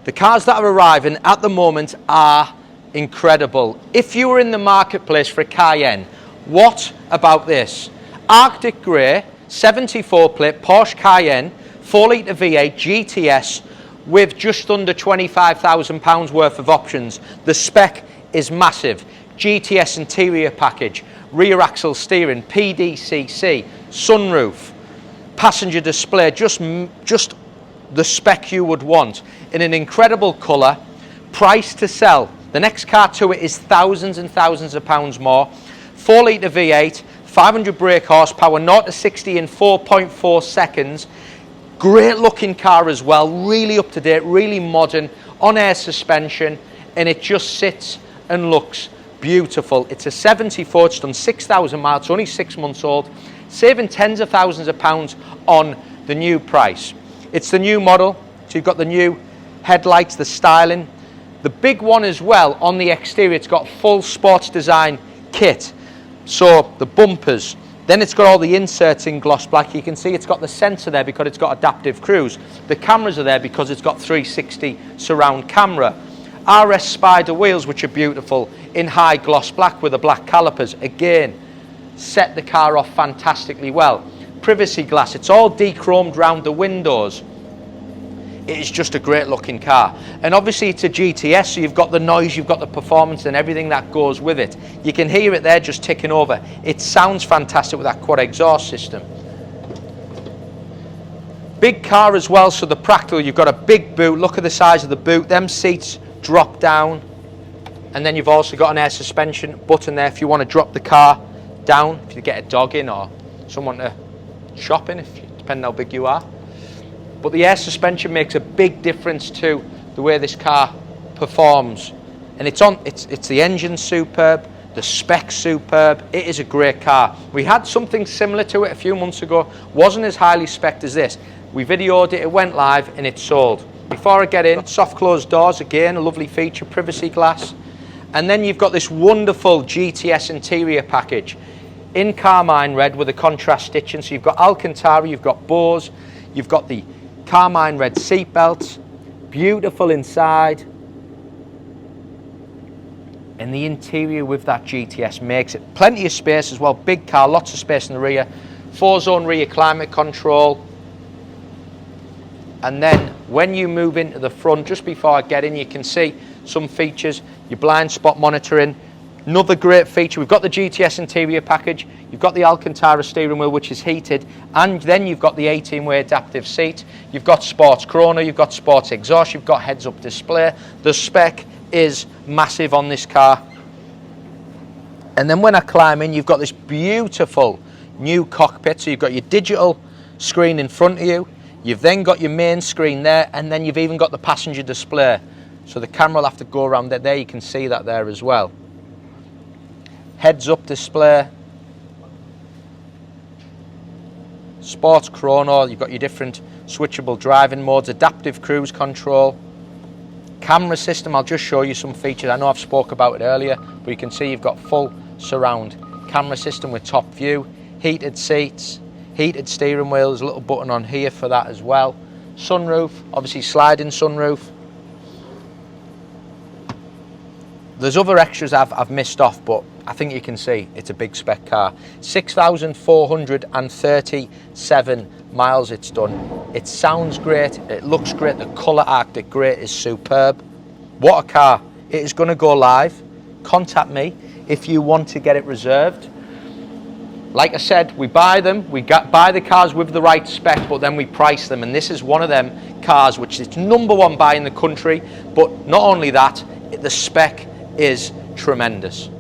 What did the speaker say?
The cars that are arriving at the moment are incredible. If you were in the marketplace for a Cayenne, what about this? Arctic Grey, 74 plate Porsche Cayenne, 4 litre V8 GTS with just under £25,000 worth of options. The spec is massive. GTS interior package, rear axle steering, PDCC, sunroof, passenger display, just the spec you would want in an incredible colour. Price to sell. The next car to it is thousands and thousands of pounds more. 4 litre V8, 500 brake horsepower, 0 to 60 in 4.4 seconds. Great looking car as well, really up to date, really modern, on air suspension, and it just sits and looks beautiful. It's a 74, it's done 6,000 miles, it's only 6 months old, saving tens of thousands of pounds on the new price. It's the new model, so you've got the new headlights, the styling. The big one as well, on the exterior, it's got full SportDesign kit. So the bumpers, then it's got all the inserts in gloss black. You can see it's got the sensor there because it's got adaptive cruise. The cameras are there because it's got 360 surround camera. RS Spyder wheels, which are beautiful, in high gloss black with the black calipers. Again, set the car off fantastically well. Privacy glass, it's all de-chromed round the windows. It is just a great looking car. And obviously it's a GTS, so you've got the noise, you've got the performance and everything that goes with it. You can hear it there just ticking over. It sounds fantastic with that quad exhaust system. Big car as well, so the practical, you've got a big boot. Look at the size of the boot. Them seats drop down. And then you've also got an air suspension button there if you want to drop the car down, if you get a dog in or someone to shop in, depending how big you are. But the air suspension makes a big difference to the way this car performs. And it's the engine superb, the spec superb. It is a great car. We had something similar to it a few months ago. Wasn't as highly spec'd as this. We videoed it, it went live, and it sold. Before I get in, soft closed doors, again, a lovely feature, privacy glass. And then you've got this wonderful GTS interior package in Carmine Red with a contrast stitching. So you've got Alcantara, you've got Bose, you've got the Carmine Red seat belts, beautiful inside, and the interior with that GTS makes it plenty of space as well. Big car, lots of space in the rear, 4-zone rear climate control. And then when you move into the front, just before I get in, you can see some features, your blind spot monitoring. Another great feature, we've got the GTS interior package, you've got the Alcantara steering wheel which is heated, and then you've got the 18-way adaptive seat, you've got Sports Chrono, you've got Sports Exhaust, you've got heads-up display. The spec is massive on this car. And then when I climb in, you've got this beautiful new cockpit, so you've got your digital screen in front of you, you've then got your main screen there, and then you've even got the passenger display. So the camera will have to go around there, you can see that there as well. Heads-up display, Sports Chrono, you've got your different switchable driving modes, adaptive cruise control, camera system. I'll just show you some features. I know I've spoke about it earlier, but you can see you've got full surround camera system with top view, heated seats, heated steering wheel. There's a little button on here for that as well. Sunroof, obviously sliding sunroof. There's other extras I've missed off, but I think you can see it's a big spec car. 6,437 miles it's done. It sounds great, it looks great, the colour Arctic Grey is superb. What a car. It is going to go live. Contact me if you want to get it reserved. Like I said, we buy them, buy the cars with the right spec, but then we price them, and this is one of them cars which is #1 buy in the country. But not only that, the spec is tremendous.